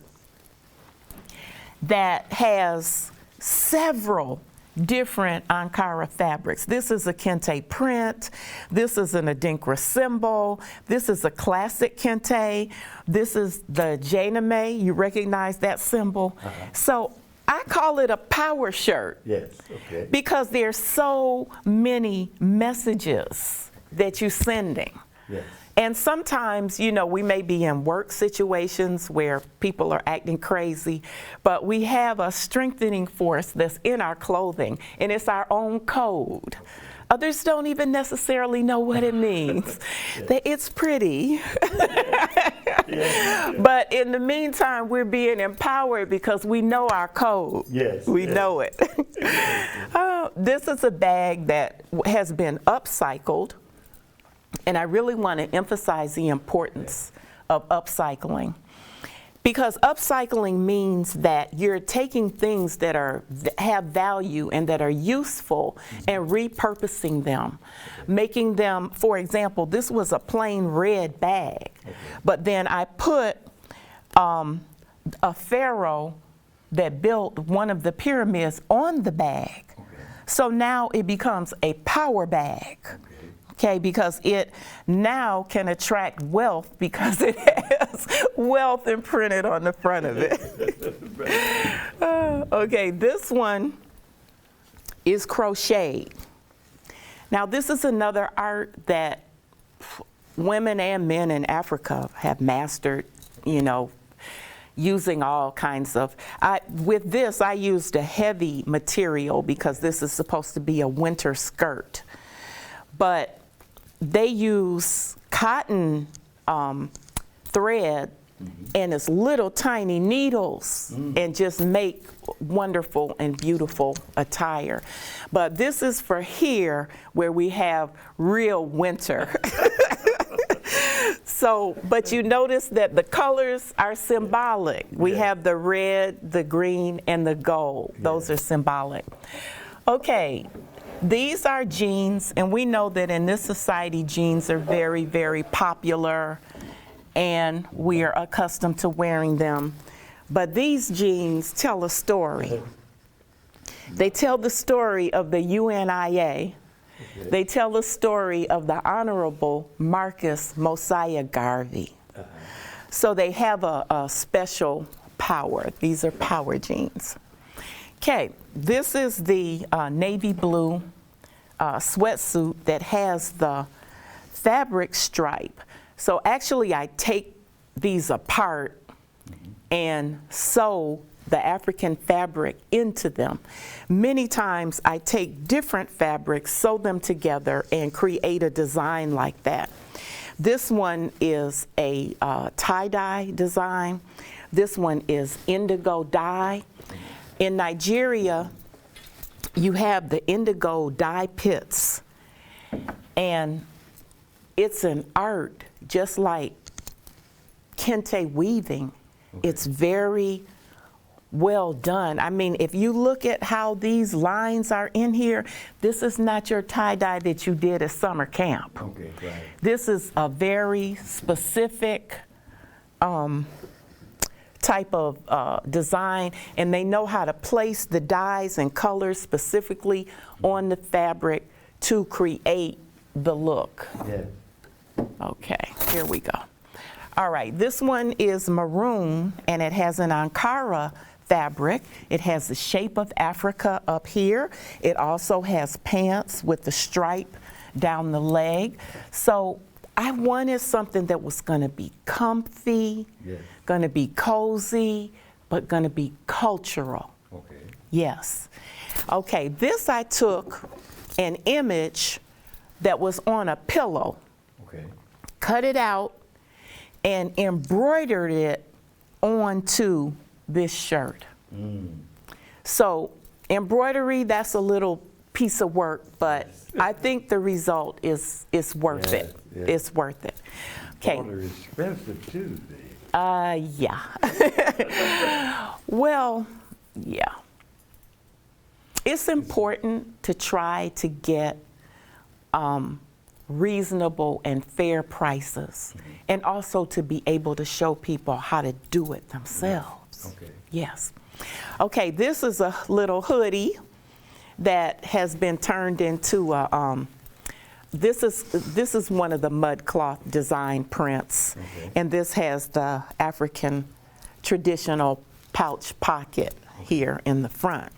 Speaker 3: that has several different Ankara fabrics. This is a kente print. This is an adinkra symbol. This is a classic kente. This is the janame. You recognize that symbol? So I call it a power shirt.
Speaker 2: Yes. Okay.
Speaker 3: Because there's so many messages that you're sending.
Speaker 2: Yes.
Speaker 3: And sometimes, you know, we may be in work situations where people are acting crazy, but we have a strengthening force that's in our clothing, and it's our own code. Others don't even necessarily know what it means. It's pretty. But in the meantime, we're being empowered because we know our code.
Speaker 2: Yes.
Speaker 3: We know it. This is a bag that has been upcycled, and I really want to emphasize the importance of upcycling. Because upcycling means that you're taking things that have value and that are useful and repurposing them, making them, for example, this was a plain red bag, but then I put a pharaoh that built one of the pyramids on the bag. So now it becomes a power bag. Okay, because it now can attract wealth because it has wealth imprinted on the front of it. Okay, this one is crocheted. Now, this is another art that women and men in Africa have mastered, you know, using all kinds of, with this, I used a heavy material because this is supposed to be a winter skirt. But they use cotton thread and it's little tiny needles and just make wonderful and beautiful attire. But this is for here where we have real winter. So, but you notice that the colors are symbolic. We have the red, the green, and the gold. Those are symbolic. Okay. These are jeans, and we know that in this society, jeans are very, very popular, and we are accustomed to wearing them. But these jeans tell a story. They tell the story of the UNIA. They tell the story of the Honorable Marcus Mosiah Garvey. So they have a special power. These are power jeans. Okay, this is the navy blue sweatsuit that has the fabric stripe. So actually I take these apart and sew the African fabric into them. Many times I take different fabrics, sew them together, and create a design like that. This one is a tie-dye design. This one is indigo dye. In Nigeria, you have the indigo dye pits, and it's an art just like kente weaving. Okay. It's very well done. I mean, if you look at how these lines are in here, this is not your tie-dye that you did at summer camp.
Speaker 2: Okay, right.
Speaker 3: This is a very specific type of design, and they know how to place the dyes and colors specifically on the fabric to create the look.
Speaker 2: Yeah.
Speaker 3: Okay, here we go. All right, this one is maroon, and it has an Ankara fabric. It has the shape of Africa up here. It also has pants with the stripe down the leg. So I wanted something that was going to be comfy, going to be cozy, but going to be cultural.
Speaker 2: Okay.
Speaker 3: Yes. Okay, this I took an image that was on a pillow,
Speaker 2: Okay.
Speaker 3: cut it out, and embroidered it onto this shirt. So embroidery, that's a little piece of work, but I think the result is worth it.
Speaker 2: Yeah.
Speaker 3: It's worth it. Okay.
Speaker 2: Oh, they're expensive too.
Speaker 3: Yeah. Well, yeah. It's important to try to get reasonable and fair prices, and also to be able to show people how to do it themselves.
Speaker 2: Okay.
Speaker 3: Yes. Okay, this is a little hoodie that has been turned into a, this is one of the mud cloth design prints.
Speaker 2: Okay.
Speaker 3: And this has the African traditional pouch pocket here in the front.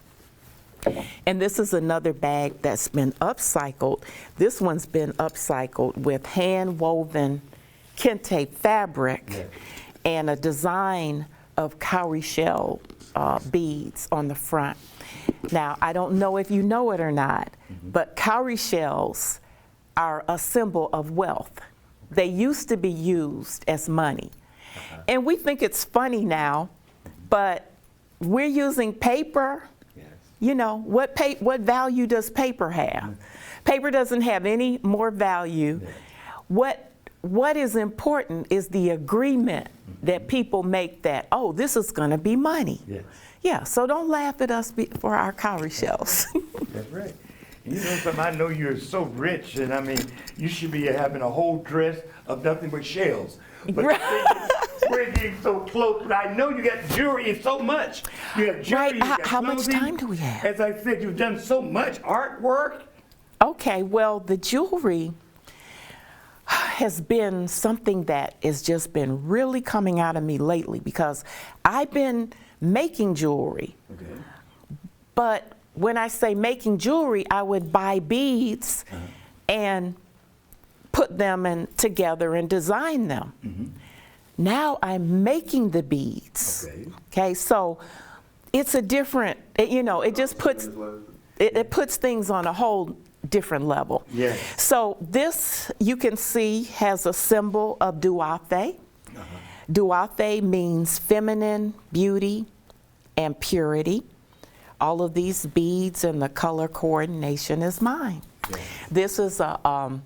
Speaker 3: And this is another bag that's been upcycled. This one's been upcycled with hand-woven kente fabric and a design of cowrie shell beads on the front. Now, I don't know if you know it or not, but cowrie shells are a symbol of wealth. They used to be used as money. And we think it's funny now, but we're using paper. You know, what value does paper have? Paper doesn't have any more value. What is important is the agreement that people make that, oh, this is going to be money.
Speaker 2: Yes.
Speaker 3: Yeah, so don't laugh at us for our cowrie shells.
Speaker 2: That's right. And you know something, I know you're so rich, and I mean, you should be having a whole dress of nothing but shells. But we're getting so close, but I know you got jewelry so much. You have jewelry,
Speaker 3: Right,
Speaker 2: you got
Speaker 3: how much
Speaker 2: clothing.
Speaker 3: time do we have?
Speaker 2: As I said, you've done so much artwork.
Speaker 3: Okay, well, the jewelry has been something that has just been really coming out of me lately, because I've been making jewelry.
Speaker 2: Okay.
Speaker 3: But when I say making jewelry, I would buy beads and put them together and design them. Now I'm making the beads. Okay, so it's a different, you know, it just puts, it puts things on a whole different level.
Speaker 2: Yes.
Speaker 3: So this, you can see, has a symbol of Duafe. Duafe means feminine beauty and purity. All of these beads and the color coordination is mine. Yes. This is a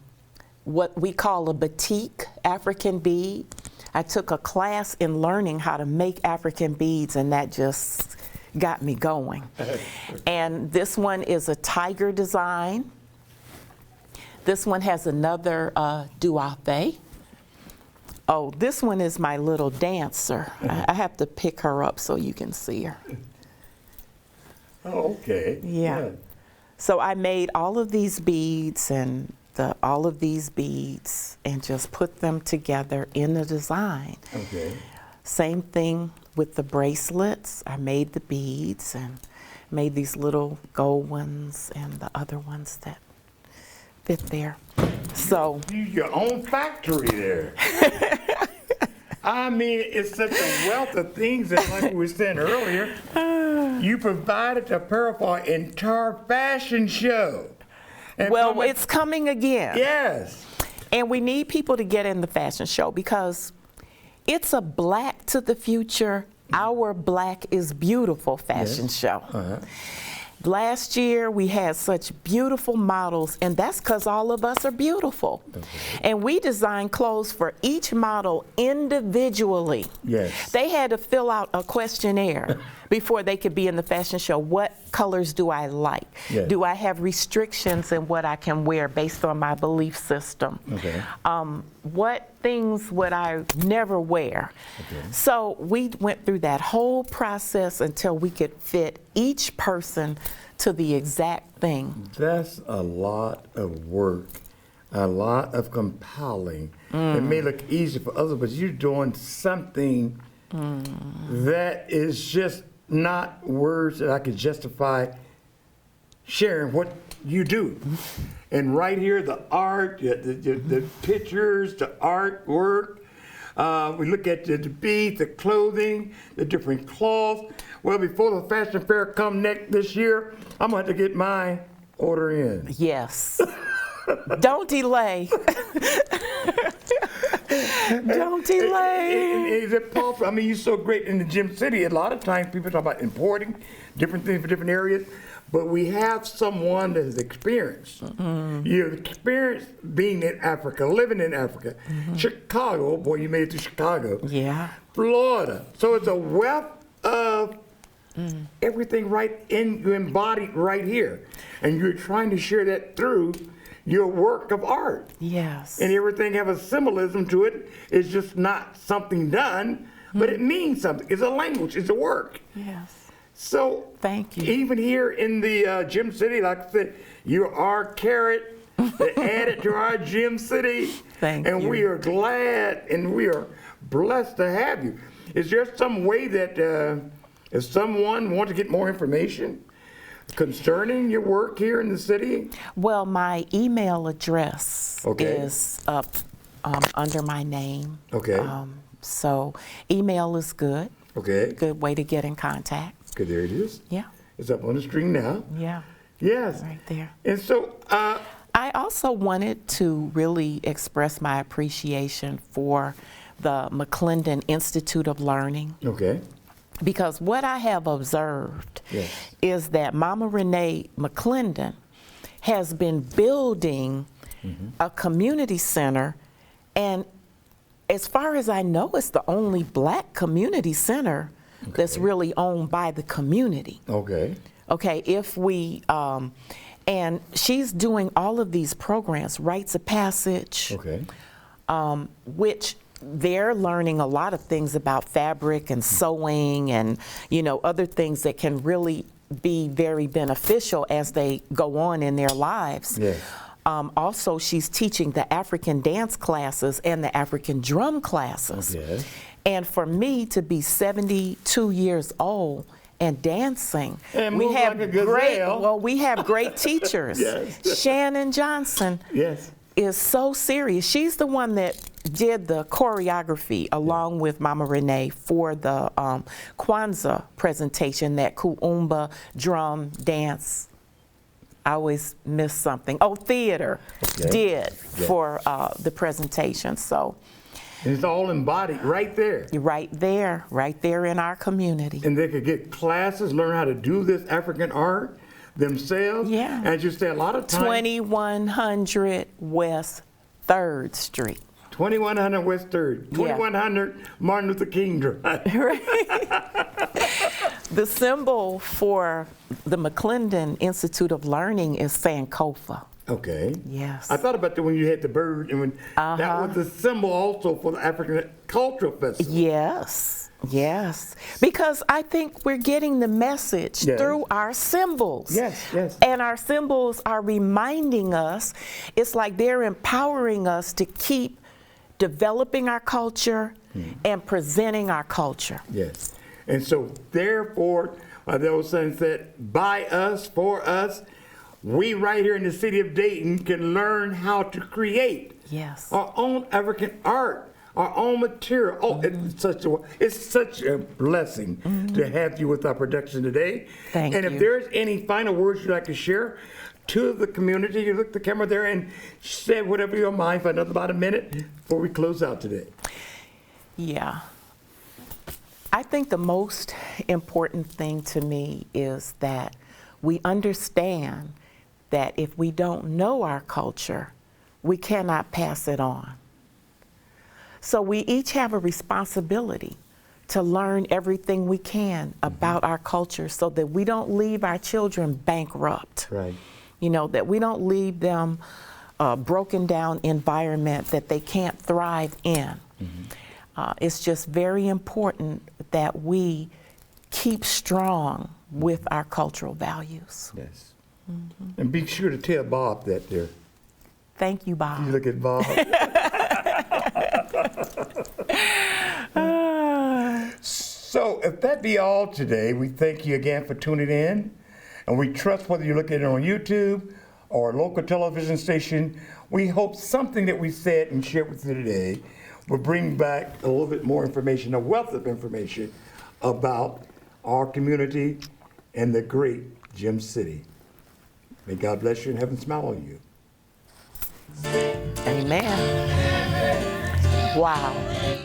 Speaker 3: what we call a batik African bead. I took a class in learning how to make African beads, and that just got me going. And this one is a tiger design. This one has another Duafe. Oh, this one is my little dancer. I have to pick her up so you can see her.
Speaker 2: Oh, okay.
Speaker 3: Yeah. So I made all of these beads and all of these beads and just put them together in the design.
Speaker 2: Okay.
Speaker 3: Same thing with the bracelets. I made the beads and made these little gold ones and the other ones that fit there. So
Speaker 2: You your own factory there. I mean, it's such a wealth of things, and like we were saying earlier, you provided apparel for an entire fashion show. And
Speaker 3: Well, it's coming again.
Speaker 2: yes.
Speaker 3: And we need people to get in the fashion show because it's a Black to the Future, Our Black is Beautiful fashion show. Last year, we had such beautiful models, and that's because all of us are beautiful. And we designed clothes for each model individually.
Speaker 2: Yes.
Speaker 3: They had to fill out a questionnaire before they could be in the fashion show. What colors do I like?
Speaker 2: Yes.
Speaker 3: Do I have restrictions in what I can wear based on my belief system?
Speaker 2: Okay.
Speaker 3: What things would I never wear?
Speaker 2: Okay.
Speaker 3: So we went through that whole process until we could fit each person to the exact thing.
Speaker 2: That's a lot of work, a lot of compiling. It may look easy for others, but you're doing something that is just not words that I could justify sharing what you do. And right here, the art, the pictures, the artwork. We look at the beads, the clothing, the different cloths. Well, before the fashion fair come this year, I'm going to have to get my order in.
Speaker 3: Yes. Don't delay. Don't delay.
Speaker 2: Is it possible? I mean, you're so great in the Gym City. A lot of times people talk about importing different things for different areas, but we have someone that has experienced. You've experienced being in Africa, living in Africa. Chicago, boy, you made it to Chicago.
Speaker 3: Yeah.
Speaker 2: Florida. So it's a wealth of everything you embodied right here. And you're trying to share that through your work of art.
Speaker 3: Yes.
Speaker 2: And everything have a symbolism to it. It's just not something done, but it means something. It's a language, it's a work.
Speaker 3: Yes.
Speaker 2: So
Speaker 3: Thank you.
Speaker 2: even here in the Gym City, like I said, you are Carats that added to our Gym City.
Speaker 3: Thank
Speaker 2: and
Speaker 3: you.
Speaker 2: we are glad and we are blessed to have you. Is there some way that if someone wants to get more information concerning your work here in the city?
Speaker 3: Well, my email address
Speaker 2: Okay.
Speaker 3: is up under my name.
Speaker 2: Okay.
Speaker 3: So email is good.
Speaker 2: Okay.
Speaker 3: Good way to get in contact.
Speaker 2: Okay, there it is.
Speaker 3: Yeah.
Speaker 2: It's up on the screen now.
Speaker 3: Yeah.
Speaker 2: Yes.
Speaker 3: Right there.
Speaker 2: And so,
Speaker 3: I also wanted to really express my appreciation for the McClendon Institute of Learning,
Speaker 2: okay.
Speaker 3: because what I have observed
Speaker 2: Yes.
Speaker 3: is that Mama Renee McClendon has been building a community center, and as far as I know, it's the only Black community center that's really owned by the community.
Speaker 2: Okay.
Speaker 3: Okay, if we, and she's doing all of these programs, rites of passage,
Speaker 2: Okay.
Speaker 3: which they're learning a lot of things about fabric and sewing and, other things that can really be very beneficial as they go on in their lives.
Speaker 2: Yes.
Speaker 3: Also, she's teaching the African dance classes and the African drum classes.
Speaker 2: Yes.
Speaker 3: And for me to be 72 years old and dancing,
Speaker 2: And
Speaker 3: we
Speaker 2: move
Speaker 3: have
Speaker 2: like a gazelle.
Speaker 3: we have great teachers.
Speaker 2: Yes.
Speaker 3: Shannon Johnson
Speaker 2: Yes.
Speaker 3: is so serious. She's the one that did the choreography along with Mama Renee for the Kwanzaa presentation, that Kuumba drum dance. I always miss something. Oh, theater
Speaker 2: Okay.
Speaker 3: did
Speaker 2: Yeah.
Speaker 3: for the presentation. So
Speaker 2: And it's all embodied right there.
Speaker 3: you're right there in our community.
Speaker 2: And they could get classes, learn how to do this African art themselves.
Speaker 3: Yeah.
Speaker 2: And as you say, a lot of times.
Speaker 3: 2100 West 3rd Street.
Speaker 2: 2100 West 3rd.
Speaker 3: Yeah.
Speaker 2: 2100 Martin Luther King Drive.
Speaker 3: The symbol for the McClendon Institute of Learning is Sankofa.
Speaker 2: Okay.
Speaker 3: Yes.
Speaker 2: I thought about that when you had the bird, and when that was the symbol also for the African Cultural Festival.
Speaker 3: Yes, yes. Because I think we're getting the message
Speaker 2: Yes.
Speaker 3: through our symbols.
Speaker 2: Yes, yes.
Speaker 3: And our symbols are reminding us, it's like they're empowering us to keep developing our culture and presenting our culture.
Speaker 2: Yes. And so, therefore, those things that by us, for us, we right here in the city of Dayton can learn how to create
Speaker 3: Yes.
Speaker 2: our own African art, our own material. Oh, it's such a blessing to have you with our production today.
Speaker 3: Thank
Speaker 2: and
Speaker 3: you.
Speaker 2: if there's any final words you'd like to share to the community, you look at the camera there and say whatever your mind for about a minute before we close out today.
Speaker 3: Yeah. I think the most important thing to me is that we understand that if we don't know our culture, we cannot pass it on. So we each have a responsibility to learn everything we can about our culture so that we don't leave our children bankrupt.
Speaker 2: Right.
Speaker 3: You know, that we don't leave them a broken down environment that they can't thrive in. It's just very important that we keep strong with our cultural values.
Speaker 2: Yes. And be sure to tell Bob that there.
Speaker 3: Thank you,
Speaker 2: You
Speaker 3: Bob.
Speaker 2: look at Bob. So if that be all today, we thank you again for tuning in. And we trust whether you look at it on YouTube or a local television station, we hope something that we said and shared with you today will bring back a little bit more information, a wealth of information about our community and the great Gem City. May God bless you and heaven smile on you.
Speaker 3: Amen. Wow.